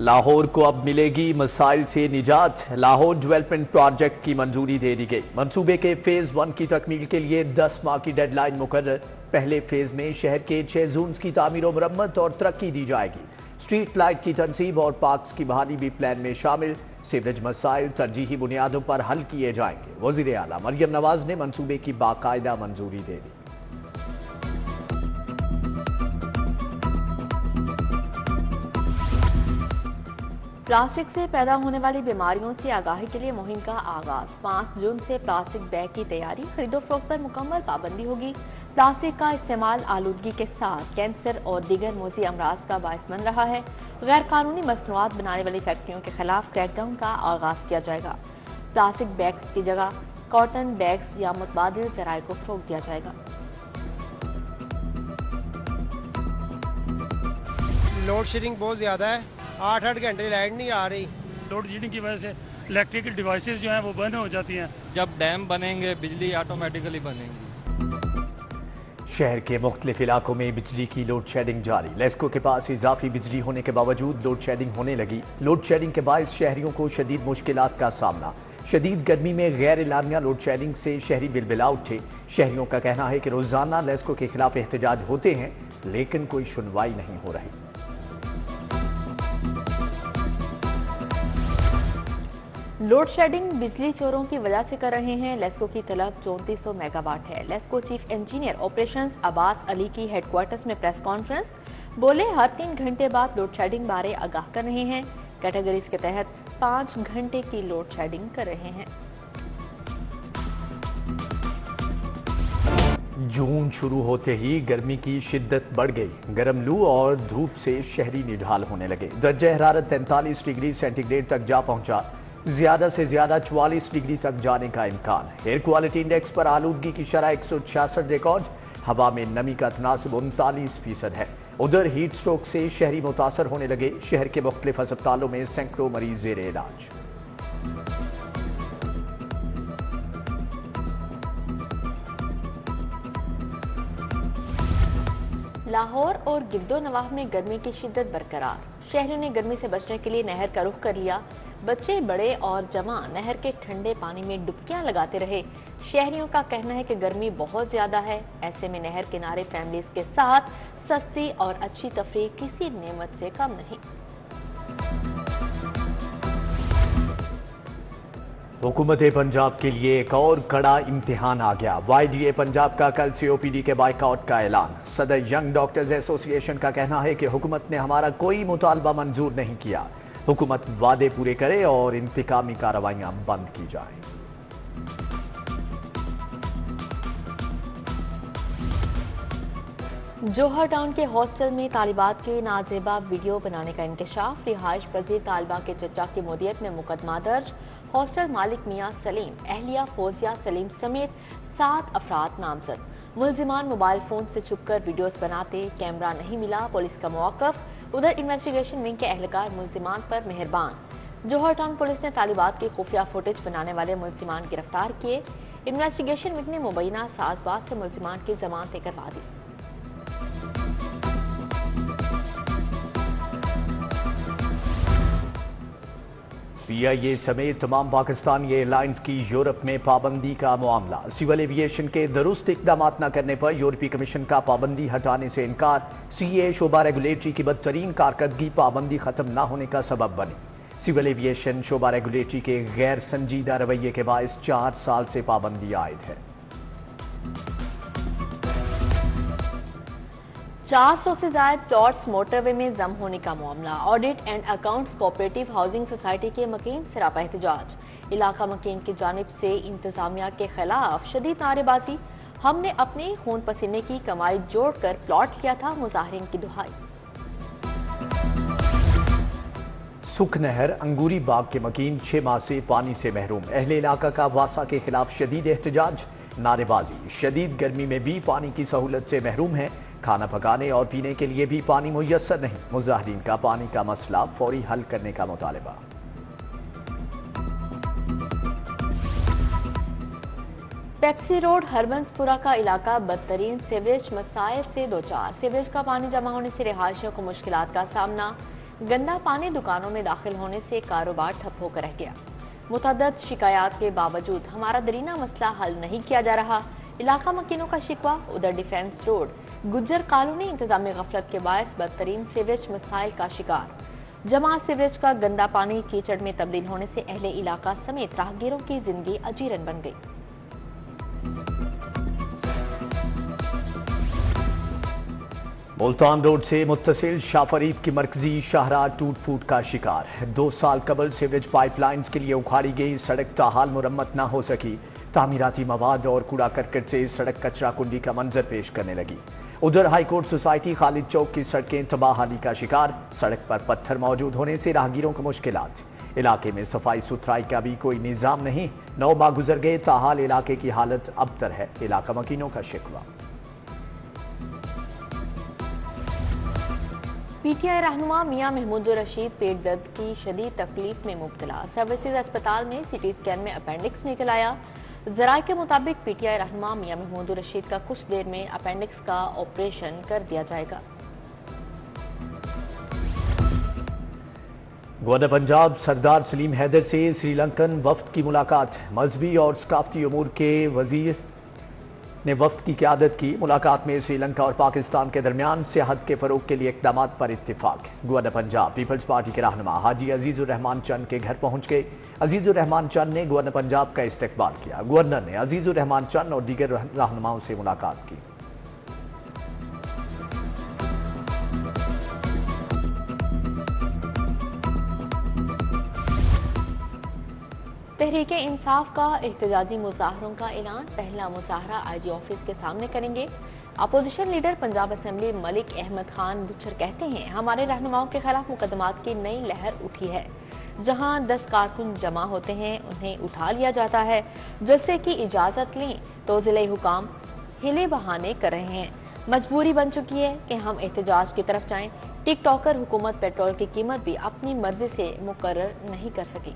لاہور کو اب ملے گی مسائل سے نجات۔ لاہور ڈیولپمنٹ پروجیکٹ کی منظوری دے دی گئی۔ منصوبے کے فیز 1 کی تکمیل کے لیے 10 ماہ کی ڈیڈ لائن مقرر۔ پہلے فیز میں شہر کے 6 زونز کی تعمیر و مرمت اور ترقی دی جائے گی۔ اسٹریٹ لائٹ کی تنصیب اور پارکس کی بحالی بھی پلان میں شامل۔ سیوریج مسائل ترجیحی بنیادوں پر حل کیے جائیں گے۔ وزیر اعلیٰ مریم نواز نے منصوبے کی باقاعدہ منظوری دے دی۔ پلاسٹک سے پیدا ہونے والی بیماریوں سے آگاہی کے لیے مہم کا آغاز۔ 5 جون سے پلاسٹک بیگ کی تیاری، خرید و فروخت پر مکمل پابندی ہوگی۔ پلاسٹک کا استعمال آلودگی کے ساتھ کینسر اور دیگر موذی امراض کا باعث بن رہا ہے۔ غیر قانونی مصنوعات بنانے والی فیکٹریوں کے خلاف کریک ڈاؤن کا آغاز کیا جائے گا۔ پلاسٹک بیگز کی جگہ کاٹن بیگز یا متبادل ذرائع کو فروغ دیا جائے گا۔ لوڈ شیڈنگ بہت زیادہ ہے، 8 گھنٹے لائٹ نہیں آ رہی۔ لوڈ شیڈنگ کی وجہ سے الیکٹرک ڈیوائسز جو ہیں وہ بند ہو جاتی ہیں۔ جب ڈیم بنیں گے بجلی آٹومیٹیکلی بنیں گی۔ شہر کے مختلف علاقوں میں بجلی کی لوڈ شیڈنگ جاری۔ لیسکو کے پاس اضافی بجلی ہونے کے باوجود لوڈ شیڈنگ ہونے لگی۔ لوڈ شیڈنگ کے باعث شہریوں کو شدید مشکلات کا سامنا۔ شدید گرمی میں غیر اعلانیہ لوڈ شیڈنگ سے شہری بلبلا اٹھے۔ شہریوں کا کہنا ہے کہ روزانہ لیسکو کے خلاف احتجاج ہوتے ہیں لیکن کوئی سنوائی نہیں ہو رہی۔ لوڈ شیڈنگ بجلی چوروں کی وجہ سے کر رہے ہیں۔ لیسکو کی طلب 3400 میگا واٹ ہے۔ لیسکو چیف انجینئر آپریشنز عباس علی کی ہیڈ کوارٹرز میں پریس کانفرنس، بولے ہر 3 گھنٹے بعد لوڈ شیڈنگ بارے آگاہ کر رہے ہیں۔ کیٹیگریز کے تحت 5 گھنٹے کی لوڈ شیڈنگ کر رہے ہیں۔ جون شروع ہوتے ہی گرمی کی شدت بڑھ گئی۔ گرم لو اور دھوپ سے شہری نڈھال ہونے لگے۔ درجہ حرارت 43 ڈگری سینٹی گریڈ تک جا پہنچا۔ زیادہ سے زیادہ 44 ڈگری تک جانے کا امکان۔ ایئر کوالٹی انڈیکس پر آلودگی کی شرح 166 ریکارڈ۔ ہوا میں نمی کا تناسب 39% ہے۔ ادھر ہیٹ سٹروک سے شہری متاثر ہونے لگے۔ شہر کے مختلف ہسپتالوں میں سینکڑوں مریض زیر علاج۔ لاہور اور گرد و نواح میں گرمی کی شدت برقرار۔ شہریوں نے گرمی سے بچنے کے لیے نہر کا رخ کر لیا۔ بچے بڑے اور جوان نہر کے ٹھنڈے پانی میں ڈبکیاں لگاتے رہے۔ شہریوں کا کہنا ہے کہ گرمی بہت زیادہ ہے، ایسے میں نہر کنارے فیملیز کے ساتھ سستی اور اچھی تفریح کسی نعمت سے کم نہیں۔ حکومت پنجاب کے لیے ایک اور کڑا امتحان آ گیا۔ وائی ڈی اے پنجاب کا کل سے او پی ڈی کے بائیکاٹ کا اعلان۔ صدر ینگ ڈاکٹرز ایسوسی ایشن کا کہنا ہے کہ حکومت نے ہمارا کوئی مطالبہ منظور نہیں کیا۔ حکومت وعدے پورے کرے اور انتقامی کارروائیاں بند کی جائیں۔ جوہر ٹاؤن کے ہاسٹل میں طالبات کے نازیبا ویڈیو بنانے کا انکشاف۔ رہائش پذیر طالبہ کے چچا کی مودیت میں مقدمہ درج۔ ہاسٹل مالک میاں سلیم، اہلیہ فوزیہ سلیم سمیت 7 افراد نامزد۔ ملزمان موبائل فون سے چھپ کر ویڈیوز بناتے، کیمرہ نہیں ملا، پولیس کا موقف۔ ادھر انویسٹیگیشن ونگ کے اہلکار ملزمان پر مہربان۔ جوہر ٹاؤن پولیس نے طالبات کی خفیہ فوٹیج بنانے والے ملزمان گرفتار کیے۔ انویسٹیگیشن ونگ نے مبینہ ساز باز سے ملزمان کی ضمانتیں کروا دی۔ پی آئی اے سمیت تمام پاکستانی ایئر لائنز کی یورپ میں پابندی کا معاملہ۔ سول ایویشن کے درست اقدامات نہ کرنے پر یورپی کمیشن کا پابندی ہٹانے سے انکار۔ سی اے شعبہ ریگولیٹری کی بدترین کارکردگی پابندی ختم نہ ہونے کا سبب بنی۔ سول ایویشن شعبہ ریگولیٹری کے غیر سنجیدہ رویے کے باعث 4 سال سے پابندی عائد ہے۔ 400 سے زائد پلاٹس موٹر وے میں ضم ہونے کا معاملہ۔ Audit and accounts cooperative housing society کے مکین سراپا احتجاج۔ علاقہ مکین کی جانب سے انتظامیہ کے خلاف شدید نعرے بازی۔ ہم نے اپنے خون پسینے کی کمائی جوڑ کر پلاٹ لیا تھا، مظاہرین کی دہائی۔ سکھ نہر انگوری باغ کے مکین 6 ماہ سے پانی سے محروم۔ اہل علاقہ کا واسا کے خلاف شدید احتجاج، نعرے بازی۔ شدید گرمی میں بھی پانی کی سہولت سے محروم ہیں۔ کھانا پکانے اور پینے کے لیے بھی پانی میسر نہیں۔ مظاہرین کا پانی کا مسئلہ فوری حل کرنے کا مطالبہ۔ پیپسی روڈ ہربنس پورہ کا علاقہ بدترین سیوریج مسائل سے دوچار۔ سیوریج کا پانی جمع ہونے سے رہائشیوں کو مشکلات کا سامنا۔ گندا پانی دکانوں میں داخل ہونے سے کاروبار ٹھپ ہو کر رہ گیا۔ متعدد شکایات کے باوجود ہمارا درینہ مسئلہ حل نہیں کیا جا رہا، علاقہ مکینوں کا شکوہ۔ ادھر ڈیفنس روڈ گجر کالونی انتظامی غفلت کے باعث بدترین سیوریج مسائل کا شکار۔ جمع سیوریج کا گندا پانی کیچڑ میں تبدیل ہونے سے اہل علاقہ سمیت راہگیروں کی زندگی اجیرن بن گئی۔ ملتان روڈ سے متصل شاہ فرید کی مرکزی شاہراہ ٹوٹ پھوٹ کا شکار۔ 2 سال قبل سیوریج پائپ لائنز کے لیے اکھاڑی گئی سڑک تاحال مرمت نہ ہو سکی۔ تعمیراتی مواد اور کوڑا کرکٹ سے سڑک کچرا کنڈی کا منظر پیش کرنے لگی۔ ادھر ہائی کورٹ سوسائٹی خالد چوک کی سڑکیں تباہی کا شکار۔ سڑک پر پتھر موجود ہونے سے راہگیروں کو مشکلات۔ علاقے میں صفائی ستھرائی کا بھی کوئی نظام نہیں۔ 9 ماہ گزر گئے، تاحال علاقے کی حالت ابتر ہے، علاقہ مکینوں کا شکوہ۔ پی ٹی آئی رہنما میاں محمود الرشید پیٹ درد کی شدید تکلیف میں مبتلا۔ سروسز اسپتال میں سی ٹی اسکین میں اپینڈکس نکل آیا۔ ذرائع کے مطابق پی ٹی آئی رہنما میاں محمود الرشید کا کچھ دیر میں اپینڈکس کا آپریشن کر دیا جائے گا۔ گورنر پنجاب سردار سلیم حیدر سے سری لنکن وفد کی ملاقات۔ مذہبی اور ثقافتی امور کے وزیر نے وفد کی قیادت کی۔ ملاقات میں سری لنکا اور پاکستان کے درمیان سیاحت کے فروغ کے لیے اقدامات پر اتفاق۔ گورنر پنجاب پیپلز پارٹی کے رہنما حاجی عزیز الرحمان چند کے گھر پہنچ گئے۔ عزیز الرحمان چند نے گورنر پنجاب کا استقبال کیا۔ گورنر نے عزیز الرحمان چند اور دیگر رہنماؤں سے ملاقات کی۔ تحریک انصاف کا احتجاجی مظاہروں کا اعلان۔ پہلا مظاہرہ آئی جی آفس کے سامنے کریں گے۔ Opposition leader Punjab assembly Malik Ahmad Khan بچھر کہتے ہیں ہمارے رہنماؤں کے خلاف مقدمات کی نئی لہر اٹھی ہے۔ جہاں 10 کارکن جمع ہوتے ہیں انہیں اٹھا لیا جاتا ہے۔ جلسے کی اجازت لیں تو ضلعی حکام ہیلے بہانے کر رہے ہیں۔ مجبوری بن چکی ہے کہ ہم احتجاج کی طرف جائیں۔ ٹک ٹاکر حکومت پیٹرول کی قیمت بھی اپنی مرضی سے مقرر نہیں کر سکی۔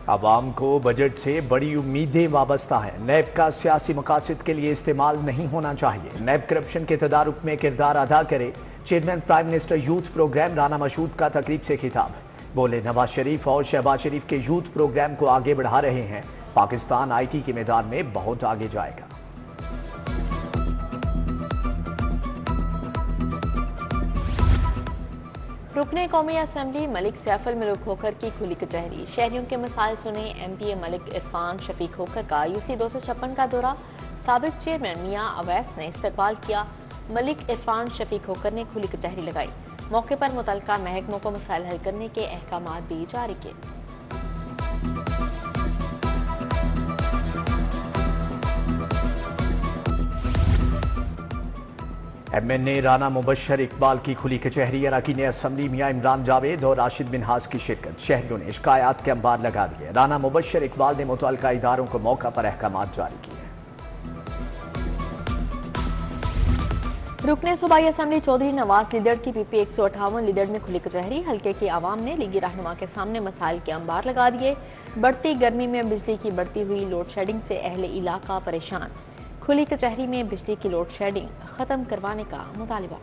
عوام کو بجٹ سے بڑی امیدیں وابستہ ہیں۔ نیب کا سیاسی مقاصد کے لیے استعمال نہیں ہونا چاہیے۔ نیب کرپشن کے تدارک میں کردار ادا کرے۔ Chairman prime minister youth programme Rana Mashhood کا تقریب سے خطاب۔ بولے نواز شریف اور شہباز شریف کے یوتھ پروگرام کو آگے بڑھا رہے ہیں۔ پاکستان آئی ٹی کے میدان میں بہت آگے جائے گا۔ رکن قومی اسمبلی ملک سیف الملک کھوکھر کی کھلی کچہری۔ شہریوں کے مسائل سنے۔ ایم پی اے ملک عرفان شفیق کھوکھر کا یو سی 256 کا دورہ۔ سابق چیئرمین میاں اویس نے استقبال کیا۔ ملک عرفان شفیق کھوکھر نے کھلی کچہری لگائی۔ موقع پر متعلقہ محکموں کو مسائل حل کرنے کے احکامات بھی جاری کیے۔ ایم این اے رانا مبشر اقبال کی کھلی کچہری۔ اراکین اسمبلی میاں عمران جاوید اور راشد منہاس کی شرکت۔ شہریوں نے شکایات کے انبار لگا دیے۔ رانا مبشر اقبال نے متعلقہ اداروں کو موقع پر احکامات جاری کیے۔ رکن صوبائی اسمبلی چودھری نواز لیڈر کی پی پی 158 لیڈر میں کھلی کچہری۔ حلقے کی عوام نے لیگی رہنما کے سامنے مسائل کے انبار لگا دیے۔ بڑھتی گرمی میں بجلی کی بڑھتی ہوئی لوڈ شیڈنگ سے اہل علاقہ پریشان۔ کھلی کچہری میں بجلی کی لوڈ شیڈنگ ختم کروانے کا مطالبہ۔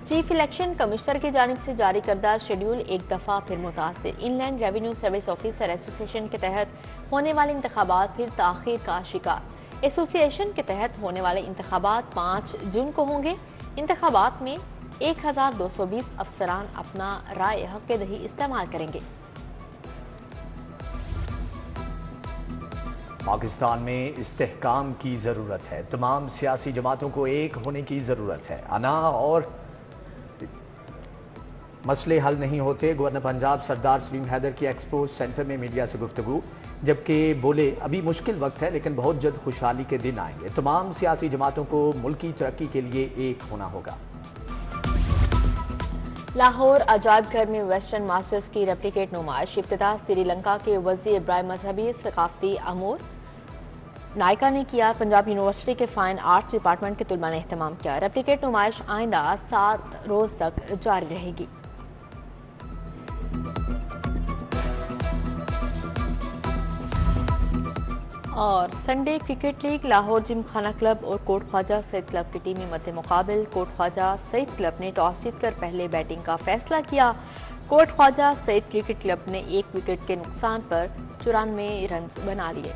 چیف الیکشن کمشنر کی جانب سے جاری کردہ شیڈیول ایک دفعہ پھر متاثر۔ ان لینڈ ریونیو سروس آفیسر ایسوسی ایشن کے تحت ہونے والے انتخابات پھر تاخیر کا شکار۔ ایسوسی ایشن کے تحت ہونے والے انتخابات 5 جون کو ہوں گے۔ انتخابات میں 1220 افسران اپنا رائے حق دہی استعمال کریں گے۔ پاکستان میں استحکام کی ضرورت ہے۔ تمام سیاسی جماعتوں کو ایک ہونے کی ضرورت ہے۔ انا اور مسئلے حل نہیں ہوتے۔ گورنر پنجاب سردار سلیم حیدر کی ایکسپو سینٹر میں میڈیا سے گفتگو، جبکہ بولے ابھی مشکل وقت ہے لیکن بہت جلد خوشحالی کے دن آئیں گے۔ تمام سیاسی جماعتوں کو ملکی ترقی کے لیے ایک ہونا ہوگا۔ لاہور عجائب گھر میں ویسٹرن ماسٹرز کی ریپلیکیٹ نمائش۔ افتتاح سری لنکا کے وزیر برائے مذہبی ثقافتی امور نائکا نے کیا۔ پنجاب یونیورسٹی کے فائن آرٹس ڈپارٹمنٹ کے طلباء نے اہتمام کیا۔ ریپلیکیٹ نمائش آئندہ 7 روز تک جاری رہے گی۔ اور سنڈے کرکٹ لیگ لاہور جم خانہ کلب اور کوٹ خواجہ سعید کلب کی ٹیمی مد مقابل کوٹ خواجہ سعید کلب نے ٹاس جیت کر پہلے بیٹنگ کا فیصلہ کیا۔ کوٹ خواجہ سعید کرکٹ کلب نے 1 وکٹ کے نقصان پر 94 رنز بنا لیے۔